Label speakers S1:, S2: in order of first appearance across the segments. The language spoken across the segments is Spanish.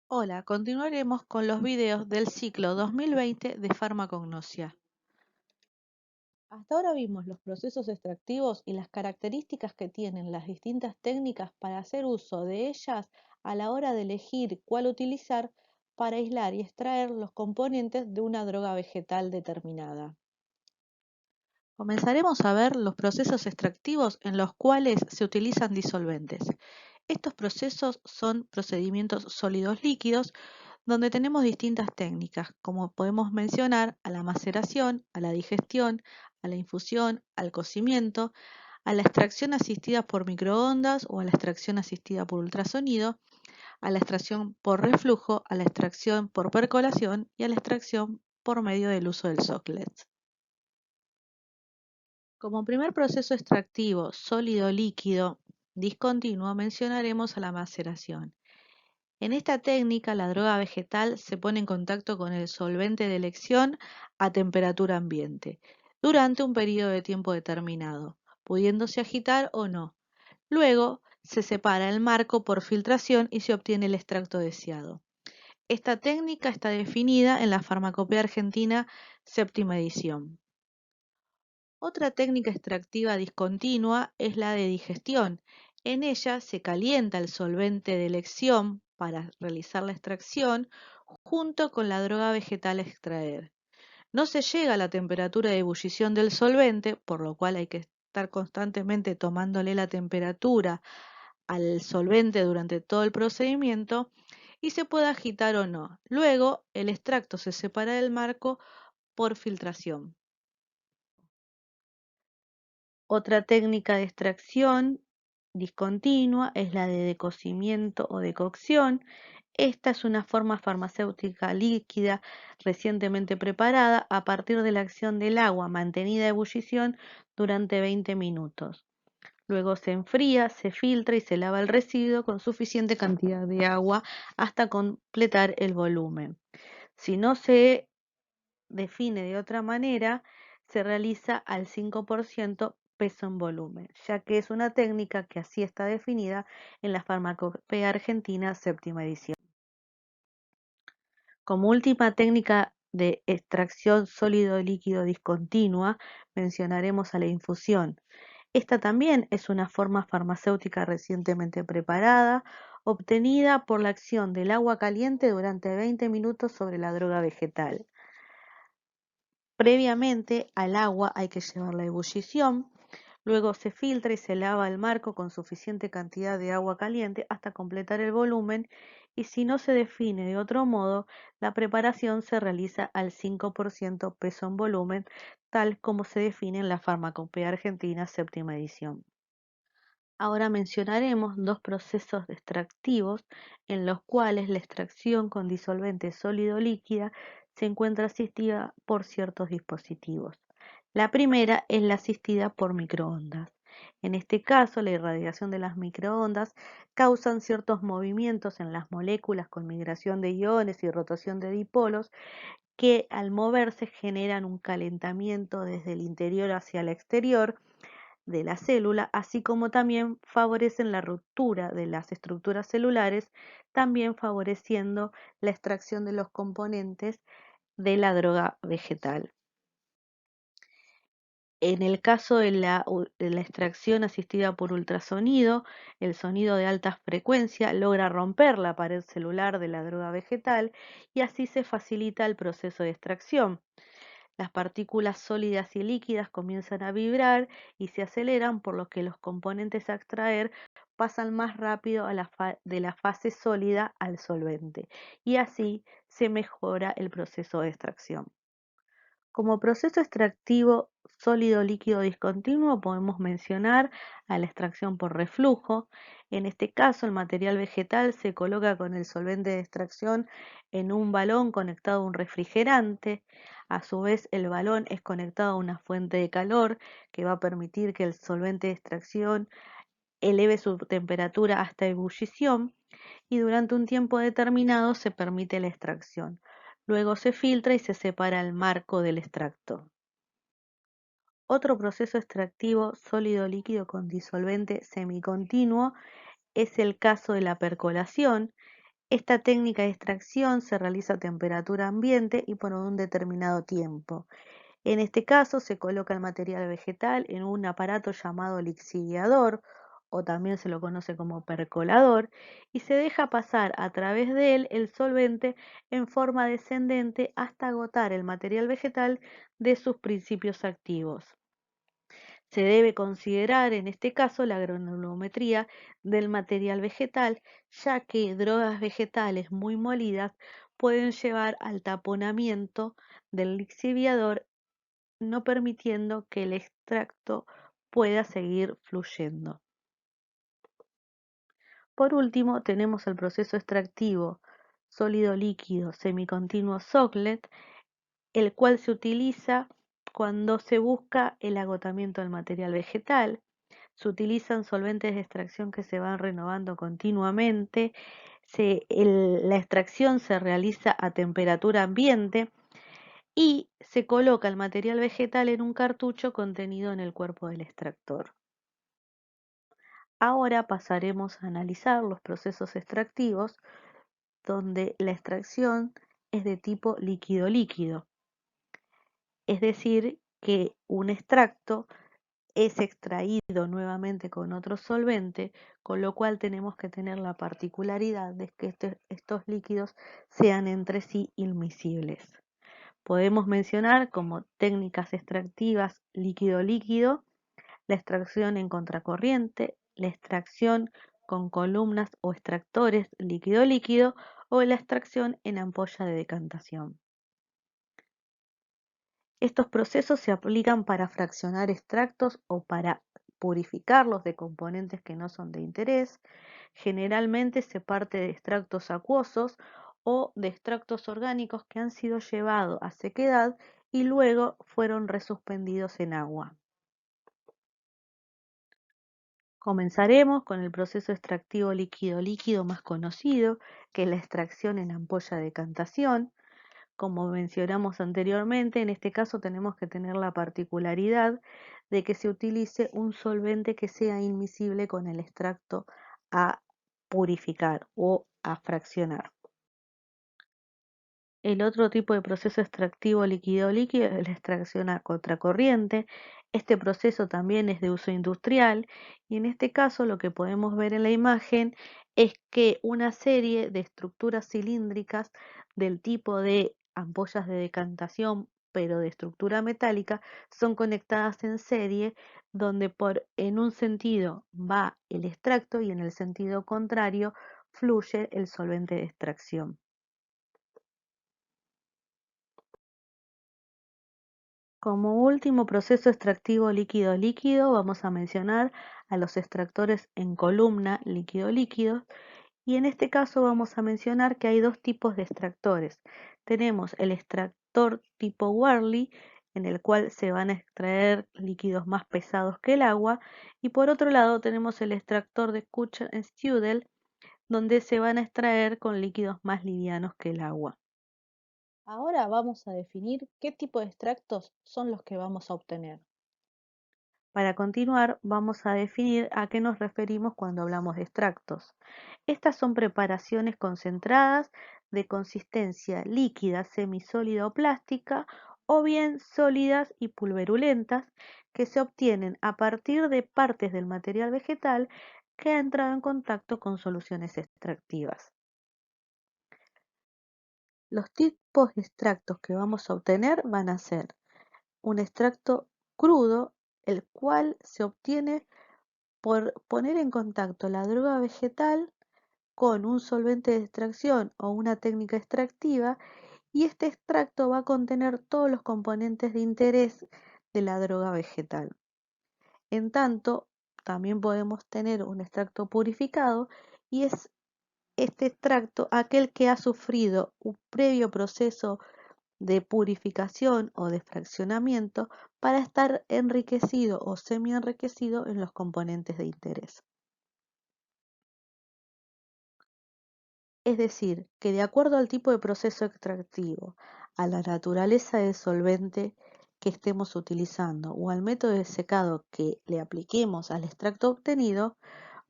S1: Hola, continuaremos con los videos del ciclo 2020 de farmacognosia. Hasta ahora vimos los procesos extractivos y las características que tienen las distintas técnicas para hacer uso de ellas a la hora de elegir cuál utilizar para aislar y extraer los componentes de una droga vegetal determinada. Comenzaremos a ver los procesos extractivos en los cuales se utilizan disolventes. Estos procesos son procedimientos sólidos líquidos donde tenemos distintas técnicas, como podemos mencionar a la maceración, a la digestión, a la infusión, al cocimiento, a la extracción asistida por microondas o a la extracción asistida por ultrasonido, a la extracción por reflujo, a la extracción por percolación y a la extracción por medio del uso del socklet. Como primer proceso extractivo sólido-líquido discontinuo mencionaremos a la maceración. En esta técnica, la droga vegetal se pone en contacto con el solvente de elección a temperatura ambiente durante un periodo de tiempo determinado, pudiéndose agitar o no. Luego, se separa el marco por filtración y se obtiene el extracto deseado. Esta técnica está definida en la Farmacopea Argentina, séptima edición. Otra técnica extractiva discontinua es la de digestión. En ella se calienta el solvente de elección para realizar la extracción junto con la droga vegetal a extraer. No se llega a la temperatura de ebullición del solvente, por lo cual hay que estar constantemente tomándole la temperatura al solvente durante todo el procedimiento y se puede agitar o no. Luego, el extracto se separa del marco por filtración. Otra técnica de extracción discontinua es la de decocimiento o decocción. Esta es una forma farmacéutica líquida recientemente preparada a partir de la acción del agua mantenida a ebullición durante 20 minutos. Luego se enfría, se filtra y se lava el residuo con suficiente cantidad de agua hasta completar el volumen. Si no se define de otra manera, se realiza al 5% peso en volumen, ya que es una técnica que así está definida en la Farmacopea Argentina, séptima edición. Como última técnica de extracción sólido-líquido discontinua, mencionaremos a la infusión. Esta también es una forma farmacéutica recientemente preparada, obtenida por la acción del agua caliente durante 20 minutos sobre la droga vegetal. Previamente al agua hay que llevarla a ebullición, luego se filtra y se lava el marco con suficiente cantidad de agua caliente hasta completar el volumen y si no se define de otro modo, la preparación se realiza al 5% peso en volumen, tal como se define en la Farmacopea Argentina, séptima edición. Ahora mencionaremos dos procesos extractivos en los cuales la extracción con disolvente sólido-líquida se encuentra asistida por ciertos dispositivos. La primera es la asistida por microondas. En este caso, la irradiación de las microondas causan ciertos movimientos en las moléculas con migración de iones y rotación de dipolos que al moverse generan un calentamiento desde el interior hacia el exterior de la célula, así como también favorecen la ruptura de las estructuras celulares, también favoreciendo la extracción de los componentes de la droga vegetal. En el caso de la extracción asistida por ultrasonido, el sonido de alta frecuencia logra romper la pared celular de la droga vegetal y así se facilita el proceso de extracción. Las partículas sólidas y líquidas comienzan a vibrar y se aceleran, por lo que los componentes a extraer pasan más rápido de la fase sólida al solvente, y así se mejora el proceso de extracción. Como proceso extractivo sólido-líquido discontinuo podemos mencionar a la extracción por reflujo. En este caso, el material vegetal se coloca con el solvente de extracción en un balón conectado a un refrigerante. A su vez, el balón es conectado a una fuente de calor que va a permitir que el solvente de extracción eleve su temperatura hasta ebullición y durante un tiempo determinado se permite la extracción. Luego se filtra y se separa el marco del extracto. Otro proceso extractivo sólido-líquido con disolvente semicontinuo es el caso de la percolación. Esta técnica de extracción se realiza a temperatura ambiente y por un determinado tiempo. En este caso se coloca el material vegetal en un aparato llamado lixiviador o también se lo conoce como percolador y se deja pasar a través de él el solvente en forma descendente hasta agotar el material vegetal de sus principios activos. Se debe considerar en este caso la granulometría del material vegetal, ya que drogas vegetales muy molidas pueden llevar al taponamiento del lixiviador, no permitiendo que el extracto pueda seguir fluyendo. Por último, tenemos el proceso extractivo sólido-líquido semicontinuo Socklet, el cual se utiliza cuando se busca el agotamiento del material vegetal. Se utilizan solventes de extracción que se van renovando continuamente. La extracción se realiza a temperatura ambiente y se coloca el material vegetal en un cartucho contenido en el cuerpo del extractor. Ahora pasaremos a analizar los procesos extractivos donde la extracción es de tipo líquido-líquido, es decir, que un extracto es extraído nuevamente con otro solvente, con lo cual tenemos que tener la particularidad de que estos líquidos sean entre sí inmiscibles. Podemos mencionar como técnicas extractivas líquido-líquido, la extracción en contracorriente, la extracción con columnas o extractores líquido-líquido o la extracción en ampolla de decantación. Estos procesos se aplican para fraccionar extractos o para purificarlos de componentes que no son de interés. Generalmente se parte de extractos acuosos o de extractos orgánicos que han sido llevados a sequedad y luego fueron resuspendidos en agua. Comenzaremos con el proceso extractivo líquido-líquido más conocido, que es la extracción en ampolla de decantación. Como mencionamos anteriormente, en este caso tenemos que tener la particularidad de que se utilice un solvente que sea inmiscible con el extracto a purificar o a fraccionar. El otro tipo de proceso extractivo líquido-líquido es la extracción a contracorriente. Este proceso también es de uso industrial y en este caso lo que podemos ver en la imagen es que una serie de estructuras cilíndricas del tipo de ampollas de decantación, pero de estructura metálica, son conectadas en serie donde en un sentido va el extracto y en el sentido contrario fluye el solvente de extracción. Como último proceso extractivo líquido-líquido, vamos a mencionar a los extractores en columna líquido-líquido y en este caso vamos a mencionar que hay dos tipos de extractores. Tenemos el extractor tipo Worley, en el cual se van a extraer líquidos más pesados que el agua, y por otro lado tenemos el extractor de Kuchen-Studel, donde se van a extraer con líquidos más livianos que el agua. Ahora vamos a definir qué tipo de extractos son los que vamos a obtener. Para continuar, vamos a definir a qué nos referimos cuando hablamos de extractos. Estas son preparaciones concentradas de consistencia líquida, semisólida o plástica, o bien sólidas y pulverulentas, que se obtienen a partir de partes del material vegetal que ha entrado en contacto con soluciones extractivas. Los tipos de extractos que vamos a obtener van a ser un extracto crudo, el cual se obtiene por poner en contacto la droga vegetal con un solvente de extracción o una técnica extractiva, y este extracto va a contener todos los componentes de interés de la droga vegetal. En tanto, también podemos tener un extracto purificado y es este extracto aquel que ha sufrido un previo proceso de purificación o de fraccionamiento para estar enriquecido o semi-enriquecido en los componentes de interés. Es decir, que de acuerdo al tipo de proceso extractivo, a la naturaleza del solvente que estemos utilizando o al método de secado que le apliquemos al extracto obtenido,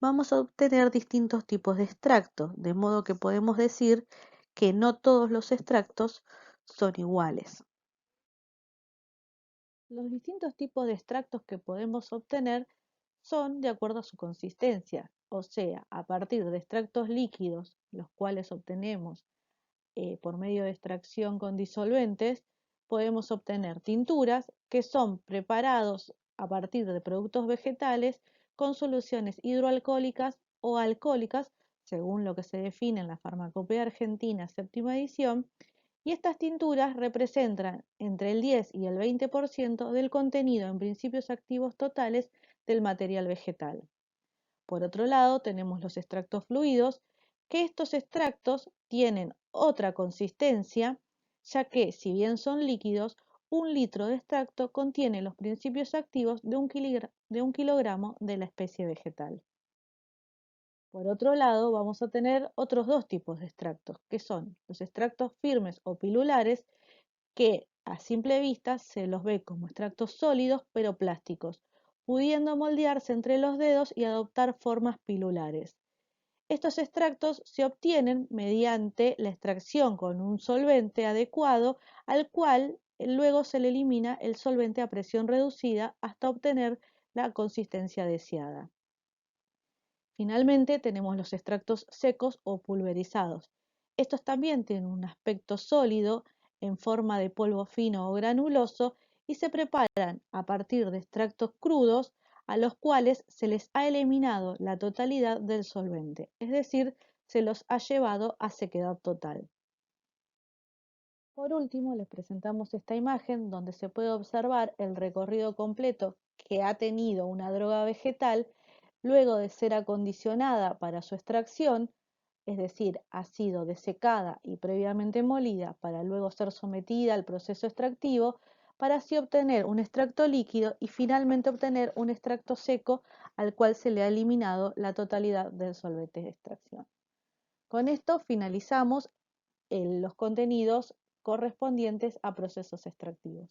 S1: vamos a obtener distintos tipos de extractos, de modo que podemos decir que no todos los extractos son iguales. Los distintos tipos de extractos que podemos obtener son de acuerdo a su consistencia, o sea, a partir de extractos líquidos, los cuales obtenemos por medio de extracción con disolventes, podemos obtener tinturas que son preparados a partir de productos vegetales con soluciones hidroalcohólicas o alcohólicas, según lo que se define en la Farmacopea Argentina séptima edición, y estas tinturas representan entre el 10 y el 20% del contenido en principios activos totales del material vegetal. Por otro lado, tenemos los extractos fluidos, que estos extractos tienen otra consistencia, ya que si bien son líquidos, un litro de extracto contiene los principios activos de un kilogramo de la especie vegetal. Por otro lado, vamos a tener otros dos tipos de extractos, que son los extractos firmes o pilulares, que a simple vista se los ve como extractos sólidos pero plásticos, pudiendo moldearse entre los dedos y adoptar formas pilulares. Estos extractos se obtienen mediante la extracción con un solvente adecuado, al cual luego se le elimina el solvente a presión reducida hasta obtener la consistencia deseada. Finalmente tenemos los extractos secos o pulverizados. Estos también tienen un aspecto sólido en forma de polvo fino o granuloso y se preparan a partir de extractos crudos a los cuales se les ha eliminado la totalidad del solvente, es decir, se los ha llevado a sequedad total. Por último, les presentamos esta imagen donde se puede observar el recorrido completo que ha tenido una droga vegetal luego de ser acondicionada para su extracción, es decir, ha sido desecada y previamente molida para luego ser sometida al proceso extractivo, para así obtener un extracto líquido y finalmente obtener un extracto seco al cual se le ha eliminado la totalidad del solvente de extracción. Con esto finalizamos los contenidos correspondientes a procesos extractivos.